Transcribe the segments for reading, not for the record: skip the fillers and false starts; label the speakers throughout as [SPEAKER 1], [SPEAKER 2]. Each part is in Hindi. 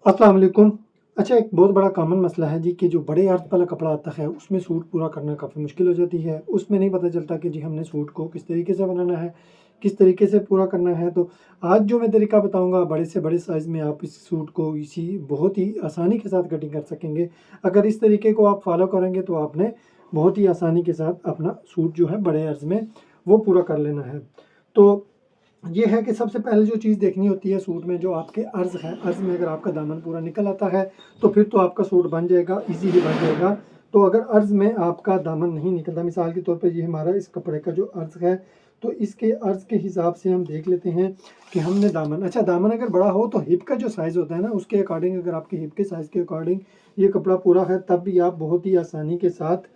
[SPEAKER 1] अस्सलाम वालेकुम। अच्छा, एक बहुत बड़ा कॉमन मसला है जी कि जो बड़े अर्थ वाला कपड़ा आता है उसमें सूट पूरा करना काफ़ी मुश्किल हो जाती है। उसमें नहीं पता चलता कि जी हमने सूट को किस तरीके से बनाना है, किस तरीके से पूरा करना है। तो आज जो मैं तरीका बताऊँगा, बड़े से बड़े साइज़ में आप इस सूट को इसी बहुत ही आसानी के साथ कटिंग कर सकेंगे। अगर इस तरीके को आप फ़ॉलो करेंगे तो आपने बहुत ही आसानी के साथ अपना सूट जो है बड़े अर्ज़ में वो पूरा कर लेना है। तो ये है कि सबसे पहले जो चीज़ देखनी होती है सूट में, जो आपके अर्ज़ है, अर्ज़ में अगर आपका दामन पूरा निकल आता है तो फिर तो आपका सूट बन जाएगा, इजीली बन जाएगा। तो अगर अर्ज़ में आपका दामन नहीं निकलता, मिसाल के तौर पे ये हमारा इस कपड़े का जो अर्ज़ है, तो इसके अर्ज़ के हिसाब से हम देख लेते हैं कि हमने दामन, अच्छा दामन अगर बड़ा हो तो हिप का जो साइज़ होता है ना, उसके अकॉर्डिंग, अगर आपके हिप के साइज़ के अकॉर्डिंग ये कपड़ा पूरा है, तब भी आप बहुत ही आसानी के साथ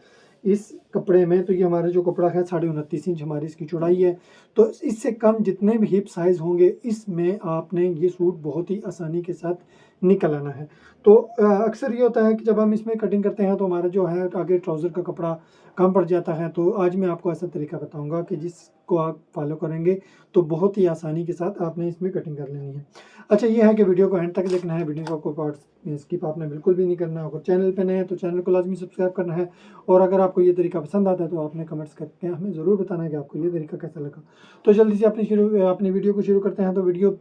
[SPEAKER 1] इस कपड़े में, तो ये हमारा जो कपड़ा है 29.5 इंच हमारी इसकी चौड़ाई है। तो इससे कम जितने भी हिप साइज़ होंगे, इसमें आपने ये सूट बहुत ही आसानी के साथ निकल आना है। तो अक्सर ये होता है कि जब हम इसमें कटिंग करते हैं तो हमारा जो है आगे ट्राउज़र का कपड़ा कम पड़ जाता है। तो आज मैं आपको ऐसा तरीका बताऊँगा कि जिसको आप फॉलो करेंगे तो बहुत ही आसानी के साथ आपने इसमें कटिंग कर लेनी है। अच्छा, ये है कि वीडियो को एंड तक देखना है, वीडियो को कोई पार्ट स्किप आपने बिल्कुल भी नहीं करना। अगर चैनल पे नए हैं तो चैनल को लाज़मी सब्सक्राइब करना है, और अगर आपको ये तरीका पसंद आता है तो आपने कमेंट्स करके हमें ज़रूर बताना है कि आपको ये तरीका कैसा लगा। तो जल्दी से अपनी वीडियो को शुरू करते हैं। तो वीडियो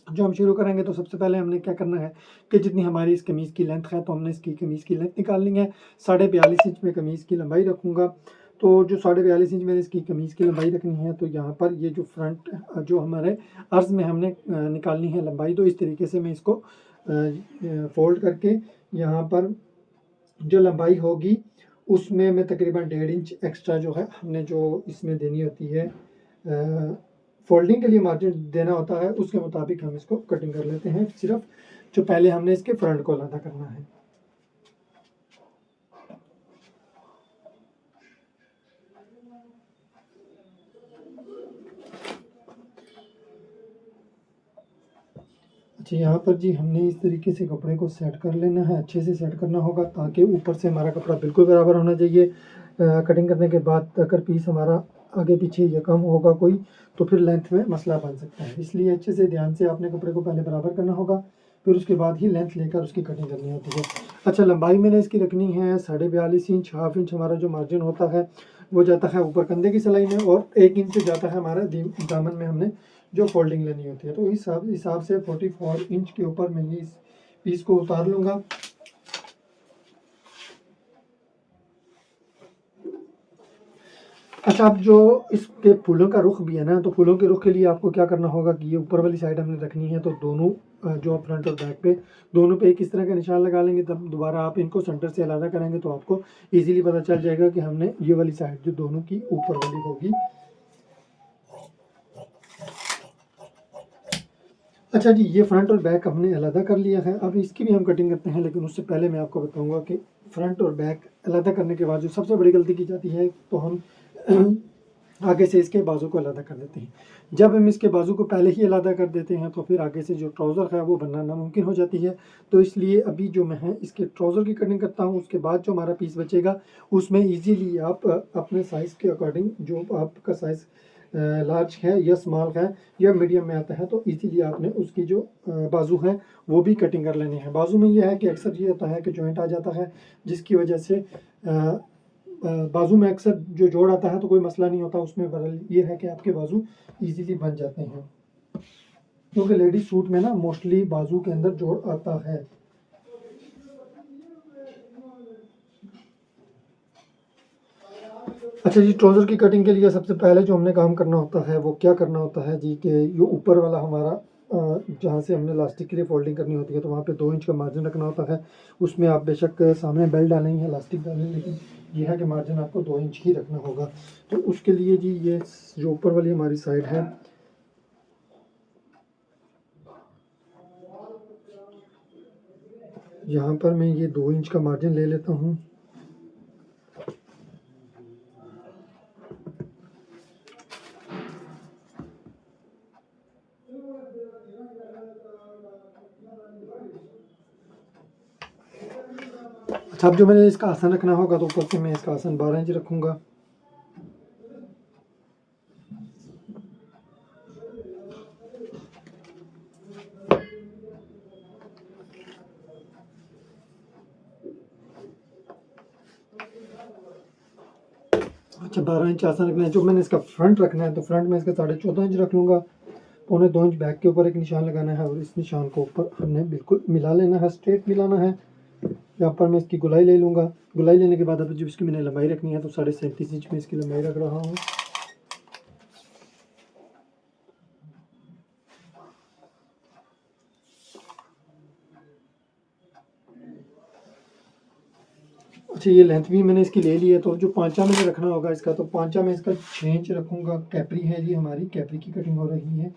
[SPEAKER 1] जो हम शुरू करेंगे तो सबसे पहले हमने क्या करना है कि जितनी हमारी इस कमीज़ की लेंथ है, तो हमने इसकी कमीज़ की लेंथ निकालनी है। 42.5 इंच में कमीज़ की लंबाई रखूँगा। तो जो 42.5 इंच मैंने इसकी कमीज़ की लंबाई रखनी है, तो यहाँ पर ये जो फ्रंट जो हमारे अर्ज़ में हमने निकालनी है लंबाई, तो इस तरीके से मैं इसको फोल्ड करके यहाँ पर जो लंबाई होगी उसमें मैं तकरीबन 1.5 इंच एक्स्ट्रा जो है हमने जो इसमें देनी होती है, फोल्डिंग के लिए मार्जिन देना होता है, उसके मुताबिक हम इसको कटिंग कर लेते हैं। सिर्फ जो पहले हमने इसके फ्रंट को अलग करना है। अच्छा, यहाँ पर जी हमने इस तरीके से कपड़े को सेट कर लेना है, अच्छे से सेट करना होगा ताकि ऊपर से हमारा कपड़ा बिल्कुल बराबर होना चाहिए। कटिंग करने के बाद अगर पीस हमारा आगे पीछे या कम होगा कोई, तो फिर लेंथ में मसला बन सकता है। इसलिए अच्छे से ध्यान से आपने कपड़े को पहले बराबर करना होगा, फिर उसके बाद ही लेंथ लेकर उसकी कटिंग करनी होती है। अच्छा, लंबाई मैंने इसकी रखनी है 42.5 इंच। हाफ इंच हमारा जो मार्जिन होता है वो जाता है ऊपर कंधे की सिलाई में, और 1 इंच जाता है हमारा दामन में हमने जो फोल्डिंग लेनी होती है। तो इस हिसाब से 44 इंच के ऊपर मैं ये इस पीस को उतार लूँगा। अच्छा, अब जो इसके फूलों का रुख भी है ना, तो फूलों के रुख के लिए आपको क्या करना होगा कि ये ऊपर वाली साइड हमने रखनी है, तो दोनों जो फ्रंट और बैक पे दोनों पे एक इस तरह का निशान लगा लेंगे। तब दोबारा आप इनको सेंटर से अलग करेंगे तो आपको इजीली पता चल जाएगा कि हमने ये वाली साइड जो दोनों की ऊपर वाली होगी। अच्छा जी, ये फ्रंट और बैक हमने अलग कर लिया है। अब इसकी भी हम कटिंग करते हैं, लेकिन उससे पहले मैं आपको बताऊंगा कि फ्रंट और बैक अलग करने के बाद जो सबसे बड़ी गलती की जाती है, तो हम आगे से इसके बाजू को अलग कर देते हैं। जब हम इसके बाजू को पहले ही अलग कर देते हैं तो फिर आगे से जो ट्राउज़र है वो बनना नामुमकिन हो जाती है। तो इसलिए अभी जो मैं है इसके ट्राउज़र की कटिंग करता हूँ, उसके बाद जो हमारा पीस बचेगा उसमें ईजीली आप अपने साइज़ के अकॉर्डिंग, जो आपका साइज़ लार्ज है या स्मॉल है या मीडियम में आता है, तो इजीली आपने उसकी जो बाजू है वो भी कटिंग कर लेनी है। बाजू में ये है कि अक्सर ये होता है कि जॉइंट आ जाता है, जिसकी वजह से बाजू में अक्सर जो जोड़ आता है तो कोई मसला नहीं होता उसमें, बदल ये है कि आपके बाजू इजीली बन जाते हैं, क्योंकि लेडीज सूट में ना मोस्टली बाजू के अंदर जोड़ आता है। अच्छा जी, ट्राउज़र की कटिंग के लिए सबसे पहले जो हमने काम करना होता है वो क्या करना होता है जी, कि ये ऊपर वाला हमारा जहाँ से हमने इलास्टिक के लिए फोल्डिंग करनी होती है, तो वहाँ पे 2 इंच का मार्जिन रखना होता है। उसमें आप बेशक सामने बेल्ट डालेंगे, इलास्टिक डालेंगे, लेकिन ये है कि मार्जिन आपको 2 इंच ही रखना होगा। तो उसके लिए जी ये जो ऊपर वाली हमारी साइड है, यहाँ पर मैं ये 2 इंच का मार्जिन ले लेता हूँ। अच्छा, अब जो मैंने इसका आसन रखना होगा, तो ऊपर से मैं इसका आसन 12 इंच रखूँगा। अच्छा 12 इंच आसान रखना है। जो मैंने इसका फ्रंट रखना है तो फ्रंट में इसका 14.5 इंच रख लूँगा। 2.25 इंच बैक के ऊपर एक निशान लगाना है और इस निशान को ऊपर हमने बिल्कुल मिला लेना है, स्ट्रेट मिलाना है। यहाँ पर मैं इसकी गुलाई ले लूँगा। गुलाई लेने के बाद अब जब इसकी मैंने लंबाई रखनी है तो 37.5 इंच में इसकी लंबाई रख रहा हूँ। अच्छा ये लेंथ भी मैंने इसकी ले ली है। तो जो पांचा मैंने रखना होगा इसका, तो पांचा में इसका 6 इंच रखूँगा। कैपरी है जी, हमारी कैपरी की कटिंग हो रही है।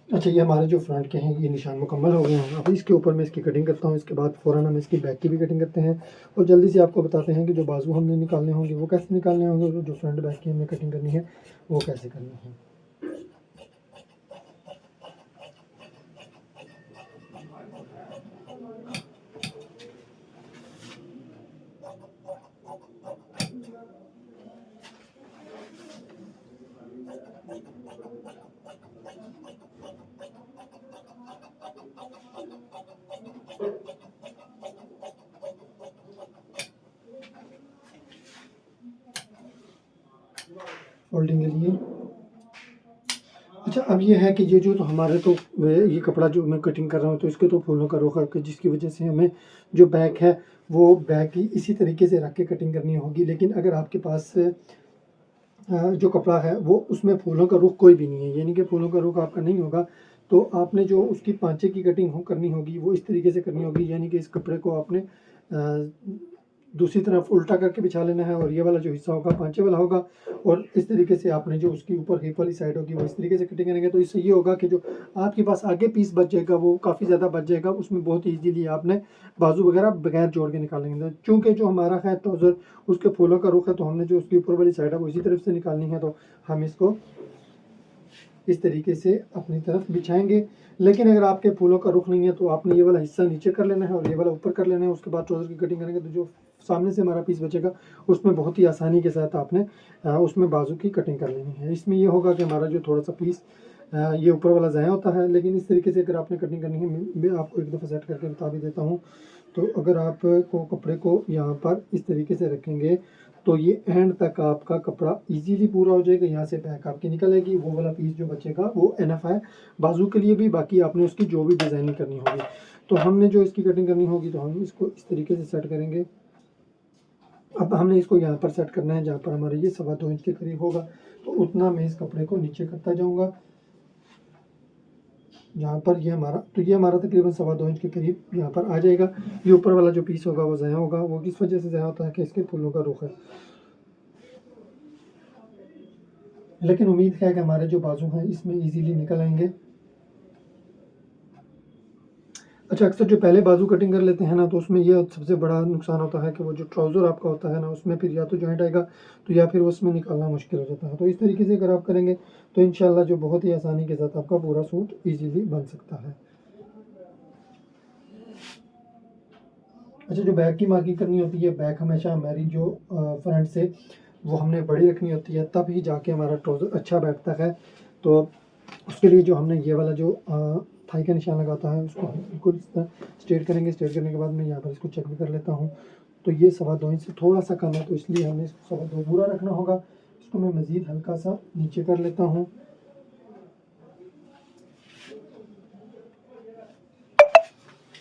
[SPEAKER 1] अच्छा ये हमारे जो फ्रंट के हैं ये निशान मुकम्मल हो गए हैं। अब इसके ऊपर मैं इसकी कटिंग करता हूँ। इसके बाद फ़ौरन हम इसकी बैक की भी कटिंग करते हैं और जल्दी से आपको बताते हैं कि जो बाजू हमने निकालने होंगे वो कैसे निकालने होंगे, और जो फ्रंट बैक की हमने कटिंग करनी है वो कैसे करनी है। फोल्डिंग के लिए अच्छा अब ये है कि ये जो तो हमारे तो ये कपड़ा जो मैं कटिंग कर रहा हूँ तो इसके तो फूलों का रुख है, जिसकी वजह से हमें जो बैक है वो बैक ही इसी तरीके से रख के कटिंग करनी होगी। लेकिन अगर आपके पास जो कपड़ा है वो उसमें फूलों का रुख कोई भी नहीं है, यानी कि फूलों का रुख आपका नहीं होगा, तो आपने जो उसकी पांचे की कटिंग करनी होगी वो इस तरीके से करनी होगी। यानी कि इस कपड़े को आपने दूसरी तरफ उल्टा करके बिछा लेना है और ये वाला जो हिस्सा होगा पांचे वाला होगा, और इस तरीके से आपने जो उसकी ऊपर हिप वाली साइड होगी वो इस तरीके से कटिंग करेंगे। तो इससे ये होगा कि जो आपके पास आगे पीस बच जाएगा वो काफ़ी ज़्यादा बच जाएगा, उसमें बहुत ईजीली आपने बाजू वगैरह बगैर जोड़ के निकालेंगे। चूँकि जो हमारा है ट्राउज़र उसके फूलों का रुख है तो हमने जो उसकी ऊपर वाली साइड है वो इसी तरफ से निकालनी है, तो हम इसको इस तरीके से अपनी तरफ बिछाएंगे। लेकिन अगर आपके फूलों का रुख नहीं है तो आपने ये वाला हिस्सा नीचे कर लेना है और ये वाला ऊपर कर लेना है। उसके बाद ट्राउज़र की कटिंग करेंगे तो जो सामने से हमारा पीस बचेगा उसमें बहुत ही आसानी के साथ आपने उसमें बाजू की कटिंग कर लेनी है। इसमें ये होगा कि हमारा जो थोड़ा सा पीस ये ऊपर वाला ज़ाया होता है, लेकिन इस तरीके से अगर आपने कटिंग करनी है, मैं आपको एक दफ़ा सेट करके बता भी देता हूँ। तो अगर आप को कपड़े को यहाँ पर इस तरीके से रखेंगे तो ये एंड तक आपका कपड़ा इजीली पूरा हो जाएगा। यहाँ से बैक आपकी निकल आएगी, वो वाला पीस जो बचेगा वो एनफ है बाजू के लिए भी। बाकी आपने उसकी जो भी डिज़ाइनिंग करनी होगी, तो हमने जो इसकी कटिंग करनी होगी तो हम इसको इस तरीके से सेट करेंगे। अब हमने इसको यहाँ पर सेट करना है जहाँ पर हमारे ये 2.25 इंच के करीब होगा, तो उतना मैं इस कपड़े को नीचे करता जाऊँगा। जहाँ पर ये हमारा तकरीबन 2.25 इंच के करीब यहाँ पर आ जाएगा। ये ऊपर वाला जो पीस होगा वो ज़ाया होगा, वो किस वजह से ज़ाया होता है कि इसके फूलों का रुख है। लेकिन उम्मीद है कि हमारे जो बाजू हैं इसमें इजीली निकल आएंगे। अच्छा अक्सर जो पहले बाजू कटिंग कर लेते हैं ना तो उसमें ये सबसे बड़ा नुकसान होता है कि वो जो ट्राउज़र आपका होता है ना उसमें फिर या तो जॉइंट आएगा तो या फिर उसमें निकालना मुश्किल हो जाता है। तो इस तरीके से अगर आप करेंगे तो इंशाल्लाह जो बहुत ही आसानी के साथ आपका पूरा सूट ईजीली बन सकता है। अच्छा जो बैक की मार्किंग करनी होती है, बैक हमेशा हमारी जो फ्रंट से वो हमने बड़ी रखनी होती है, तब ही जाके हमारा ट्राउज़र अच्छा बैठता है। तो उसके लिए जो हमने ये वाला जो थाई का निशान लगाता है उसको हम बिल्कुल इस तरह स्ट्रेट करेंगे। स्ट्रेट करने के बाद मैं यहाँ पर इसको चेक भी कर लेता हूँ, तो ये 2.25 इंच से थोड़ा सा कम है, तो इसलिए हमें इसको 2.25 पूरा रखना होगा। इसको मैं मज़ीद हल्का सा नीचे कर लेता हूँ।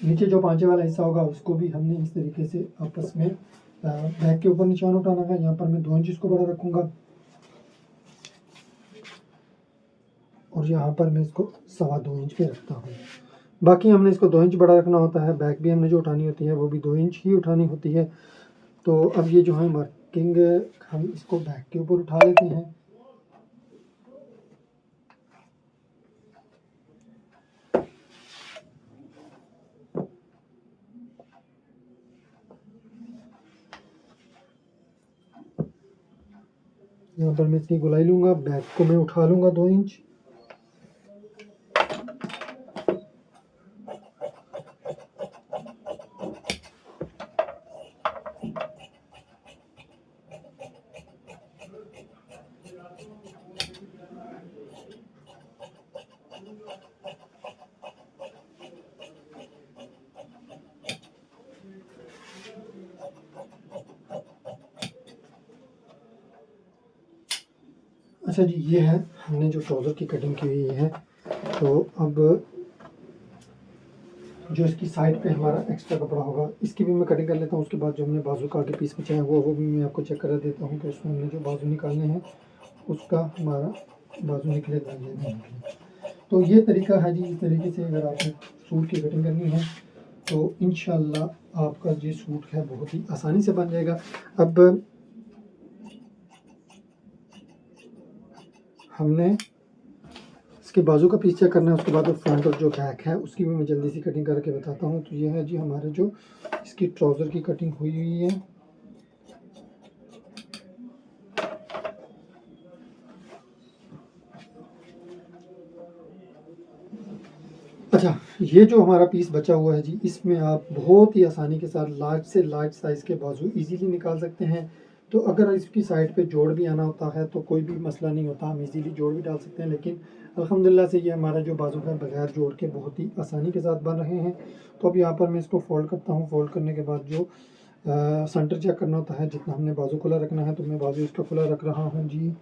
[SPEAKER 1] नीचे जो पांचे वाला हिस्सा होगा उसको भी हमने इस तरीके से आपस में बैक के ऊपर निशान उठाना है। यहाँ पर मैं 2 इंच इसको बड़ा रखूँगा और यहाँ पर मैं इसको 2.25 इंच पे रखता हूँ। बाकी हमने इसको 2 इंच बड़ा रखना होता है। बैक भी हमने जो उठानी होती है वो भी 2 इंच ही उठानी होती है। तो अब ये जो है मार्किंग हम इसको बैक के ऊपर उठा लेते हैं। यहाँ पर मैं इतनी गोलाई लूँगा, बैक को मैं उठा लूँगा 2 इंच। अच्छा जी, ये है हमने जो ट्राउज़र की कटिंग की हुई है। तो अब जो इसकी साइड पे हमारा एक्स्ट्रा कपड़ा होगा, इसकी भी मैं कटिंग कर लेता हूँ। उसके बाद जो हमने बाजू का आगे पीस बचा है वो भी मैं आपको चेक करा देता हूँ कि उसमें हमने जो बाजू निकालने हैं उसका हमारा बाजू निकलेगा या नहीं निकलेगा। तो ये तरीका है जी। इस तरीके से अगर आपने सूट की कटिंग करनी है तो इंशाल्लाह आपका ये सूट है बहुत ही आसानी से बन जाएगा। अब हमने इसके बाजू का पीस चेक करना है, उसके बाद फ्रंट और जो बैक है उसकी भी मैं जल्दी सी कटिंग करके बताता हूँ। तो ये है जी हमारे जो इसकी ट्राउज़र की कटिंग हुई है। अच्छा, ये जो हमारा पीस बचा हुआ है जी, इसमें आप बहुत ही आसानी के साथ लार्ज से लार्ज साइज़ के बाजू इजीली निकाल सकते हैं। तो अगर इसकी साइड पे जोड़ भी आना होता है तो कोई भी मसला नहीं होता, हम इजीली जोड़ भी डाल सकते हैं। लेकिन अल्हम्दुलिल्लाह से ये हमारा जो बाजू है बगैर जोड़ के बहुत ही आसानी के साथ बन रहे हैं। तो अब यहाँ पर मैं इसको फ़ोल्ड करता हूँ। फ़ोल्ड करने के बाद जो सेंटर चेक करना होता है, जितना हमने बाजू खुला रखना है, तो मैं बाजू इसका खुला रख रहा हूँ जी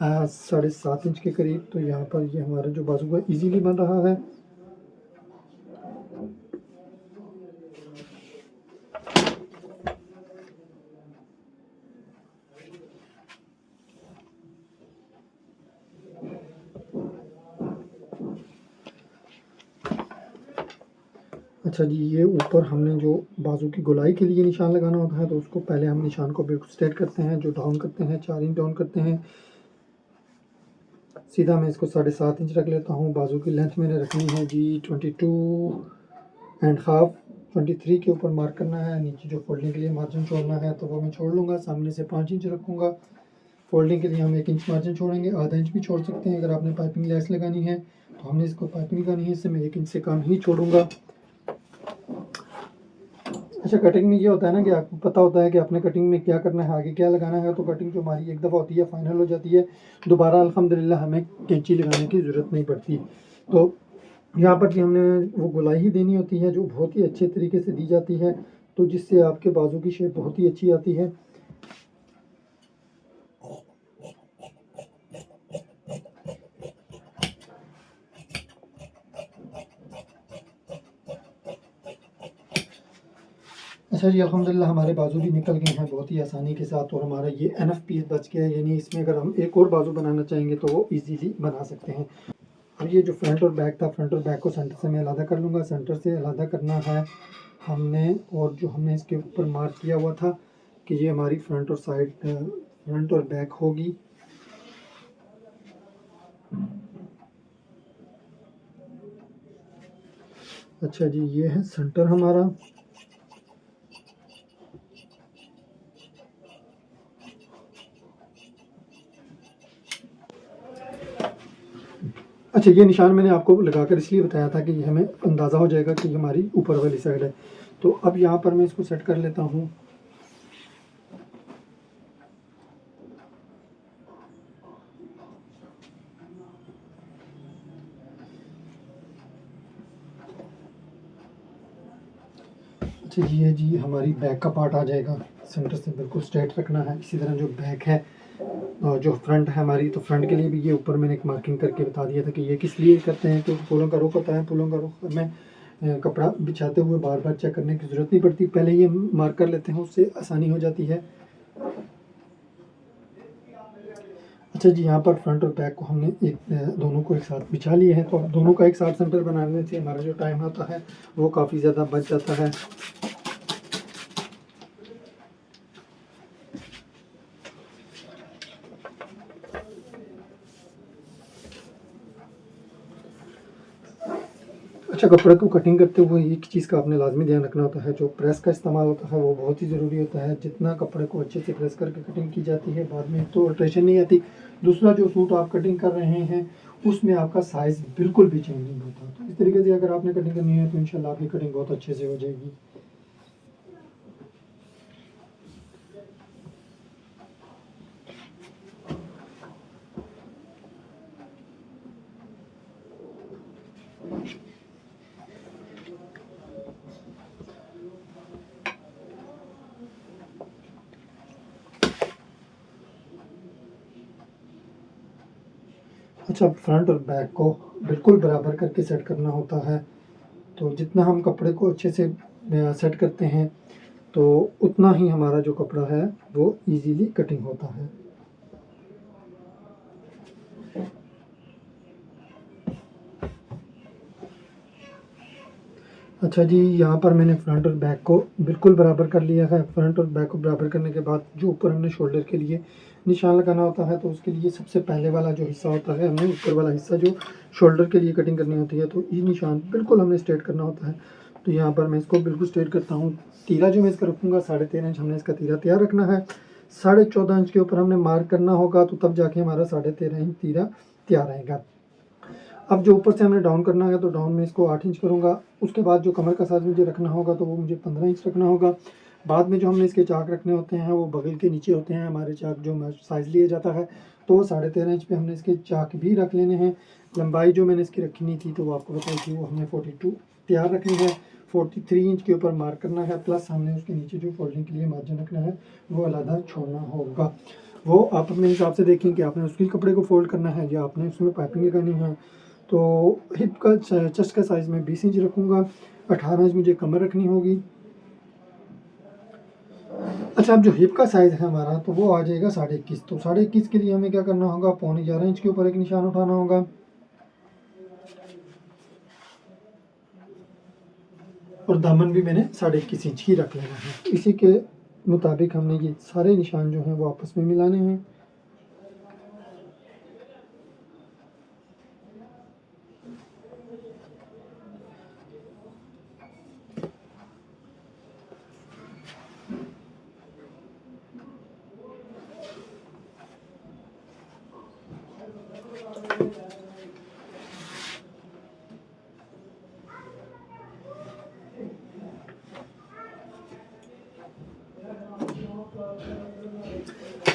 [SPEAKER 1] 7.5 इंच के करीब। तो यहाँ पर ये हमारा जो बाजू है ईजीली बन रहा है। अच्छा जी, ये ऊपर हमने जो बाजू की गोलाई के लिए निशान लगाना होता है, तो उसको पहले हम निशान को बिल्कुल स्ट्रेट करते हैं, जो डाउन करते हैं 4 इंच डाउन करते हैं। सीधा मैं इसको 7.5 इंच रख लेता हूँ। बाजू की लेंथ मैंने रखनी है जी 22.5, 23 के ऊपर मार्क करना है। नीचे जो फोल्डिंग के लिए मार्जिन छोड़ना है तो वो मैं छोड़ लूँगा। सामने से 5 इंच रखूँगा। फोल्डिंग के लिए हम 1 इंच मार्जिन छोड़ेंगे, आधा इंच भी छोड़ सकते हैं। अगर आपने पाइपिंग लेस लगानी है तो हमने इसको पाइपिंग लगानी है, इससे मैं 1 इंच से कम ही छोड़ूंगा। अच्छा, कटिंग में ये होता है ना कि आपको पता होता है कि आपने कटिंग में क्या करना है, आगे क्या लगाना है। तो कटिंग जो हमारी एक दफ़ा होती है फाइनल हो जाती है, दोबारा अल्हम्दुलिल्लाह हमें कैंची लगाने की ज़रूरत नहीं पड़ती। तो यहाँ पर भी हमने वो गोलाई ही देनी होती है जो बहुत ही अच्छे तरीके से दी जाती है, तो जिससे आपके बाजू की शेप बहुत ही अच्छी आती है। अच्छा जी, अल्हम्दुलिल्लाह हमारे बाजू भी निकल गए हैं बहुत ही आसानी के साथ, और हमारा ये एनफ पीस बच गया है। यानी इसमें अगर हम एक और बाजू बनाना चाहेंगे तो वो इजीली बना सकते हैं। और ये जो फ्रंट और बैक था, फ्रंट और बैक को सेंटर से मैं अलग कर लूँगा। सेंटर से अलग करना है हमने, और जो हमने इसके ऊपर मार्क किया हुआ था कि ये हमारी फ्रंट और साइड फ्रंट और बैक होगी। अच्छा जी, ये है सेंटर हमारा। अच्छा, ये निशान मैंने आपको लगाकर इसलिए बताया था कि हमें अंदाज़ा हो जाएगा कि हमारी ऊपर वाली साइड है। तो अब यहाँ पर मैं इसको सेट कर लेता हूँ। अच्छा जी, ये जी हमारी बैक का पार्ट आ जाएगा। सेंटर से बिल्कुल स्ट्रेट रखना है। इसी तरह जो बैक है और जो फ्रंट है हमारी, तो फ्रंट के लिए भी ये ऊपर मैंने एक मार्किंग करके बता दिया था कि ये किस लिए करते हैं। तो फूलों का रुख होता है, फूलों का रुख हमें कपड़ा बिछाते हुए बार बार चेक करने की ज़रूरत नहीं पड़ती, पहले ये मार्क कर लेते हैं, उससे आसानी हो जाती है। अच्छा जी, यहाँ पर फ्रंट और बैक को हमने दोनों को एक साथ बिछा लिए हैं। तो अब दोनों का एक साथ सेंटर बनाने से हमारा जो टाइम आता है वो काफ़ी ज़्यादा बच जाता है। अच्छा, कपड़े को कटिंग करते हुए एक चीज़ का आपने लाज़मी ध्यान रखना होता है, जो प्रेस का इस्तेमाल होता है वो बहुत ही ज़रूरी होता है। जितना कपड़े को अच्छे से प्रेस करके कटिंग की जाती है, बाद में तो अल्ट्रेशन नहीं आती। दूसरा, जो सूट आप कटिंग कर रहे हैं उसमें आपका साइज़ बिल्कुल भी चेंज नहीं होता। तो इस तरीके से अगर आपने कटिंग करनी है तो इंशाल्लाह आपकी कटिंग बहुत अच्छे से हो जाएगी। अच्छा, फ्रंट और बैक को बिल्कुल बराबर करके सेट करना होता है। तो जितना हम कपड़े को अच्छे से सेट करते हैं तो उतना ही हमारा जो कपड़ा है वो इजीली कटिंग होता है। अच्छा जी, यहाँ पर मैंने फ्रंट और बैक को बिल्कुल बराबर कर लिया है। फ्रंट और बैक को बराबर करने के बाद जो ऊपर हमने शोल्डर के लिए निशान लगाना होता है, तो उसके लिए सबसे पहले वाला जो हिस्सा होता है, हमने ऊपर वाला हिस्सा जो शोल्डर के लिए कटिंग करनी होती है, तो ये निशान बिल्कुल हमने स्ट्रेट करना होता है। तो यहाँ पर मैं इसको बिल्कुल स्ट्रेट करता हूँ। तीरा जो मैं इसका रखूँगा 13.5 इंच, हमने इसका तीरा तैयार रखना है। 14.5 इंच के ऊपर हमने मार्क करना होगा, तो तब जाके हमारा 13.5 इंच तीरा तैयार आएगा। अब जो ऊपर से हमने डाउन करना है, तो डाउन में इसको 8 इंच करूँगा। उसके बाद जो कमर का साइज़ मुझे रखना होगा तो वो मुझे 15 इंच रखना होगा। बाद में जो हमने इसके चाक रखने होते हैं वो बगल के नीचे होते हैं हमारे चाक, जो साइज़ लिया जाता है, तो 13.5 इंच पे हमने इसके चाक भी रख लेने हैं। लंबाई जो मैंने इसकी रखनी थी तो वो आपको बताई थी, वो हमने 42 तैयार रखनी है। 43 इंच के ऊपर मार्क करना है, प्लस हमने उसके नीचे जो फोल्डिंग के लिए मार्जिन रखना है वो अलग छोड़ना होगा। वो आप अपने हिसाब से देखें कि आपने उसके कपड़े को फोल्ड करना है या आपने उसमें पाइपिंग करनी है। तो हिप का चेस्ट का साइज़ मैं 20 इंच रखूँगा। 18 इंच मुझे कमर रखनी होगी। अच्छा, अब जो हिप का साइज़ है हमारा तो वो आ जाएगा 21.5। तो 21.5 के लिए हमें क्या करना होगा, 11.25 इंच के ऊपर एक निशान उठाना होगा और दामन भी मैंने 21.5 इंच ही रख लेना है। इसी के मुताबिक हमने ये सारे निशान जो हैं वो आपस में मिलाने हैं।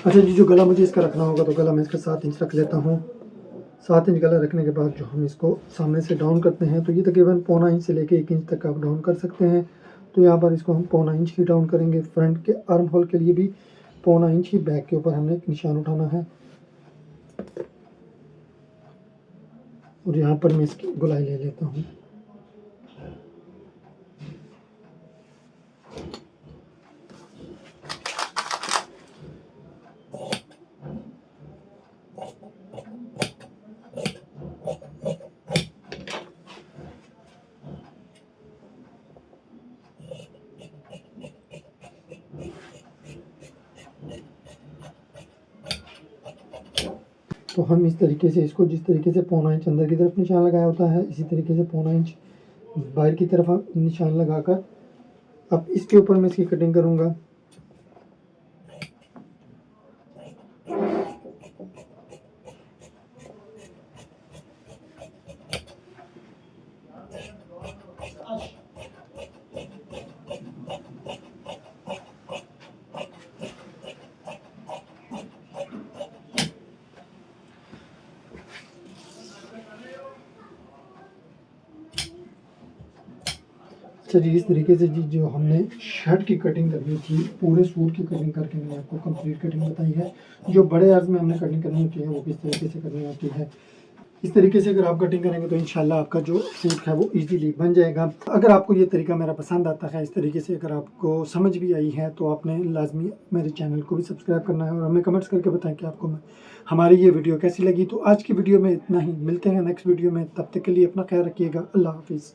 [SPEAKER 1] अच्छा जी, जो गला मुझे इसका रखना होगा तो गला मैं इसका 7 इंच रख लेता हूँ। 7 इंच गला रखने के बाद जो हम इसको सामने से डाउन करते हैं तो ये तकरीबन 0.25 इंच से लेके 1 इंच तक आप डाउन कर सकते हैं। तो यहाँ पर इसको हम 0.25 इंच ही डाउन करेंगे। फ्रंट के आर्म होल के लिए भी 0.25 इंच ही बैक के ऊपर हमने एक निशान उठाना है। और यहाँ पर मैं इसकी गोलाई ले लेता हूँ। तो हम इस तरीके से इसको, जिस तरीके से 0.25 इंच अंदर की तरफ निशान लगाया होता है, इसी तरीके से 0.25 इंच बाहर की तरफ हम निशान लगाकर अब इसके ऊपर मैं इसकी कटिंग करूँगा। अच्छा जी, इस तरीके से जी जो हमने शर्ट की कटिंग करनी थी, पूरे सूट की कटिंग करके मैंने आपको कंप्लीट कटिंग बताई है। जो बड़े अर्ज में हमने कटिंग करनी होती है वो किस तरीके से करनी होती है। इस तरीके से अगर आप कटिंग करेंगे तो इंशाल्लाह आपका जो सूट है वो इजीली बन जाएगा। अगर आपको ये तरीका मेरा पसंद आता है, इस तरीके से अगर आपको समझ भी आई है, तो आपने लाजमी मेरे चैनल को भी सब्सक्राइब करना है और हमें कमेंट्स करके बताएं कि आपको हमारी ये वीडियो कैसी लगी। तो आज की वीडियो में इतना ही, मिलते हैं नेक्स्ट वीडियो में, तब तक के लिए अपना ख्याल रखिएगा। अल्लाह हाफिज़।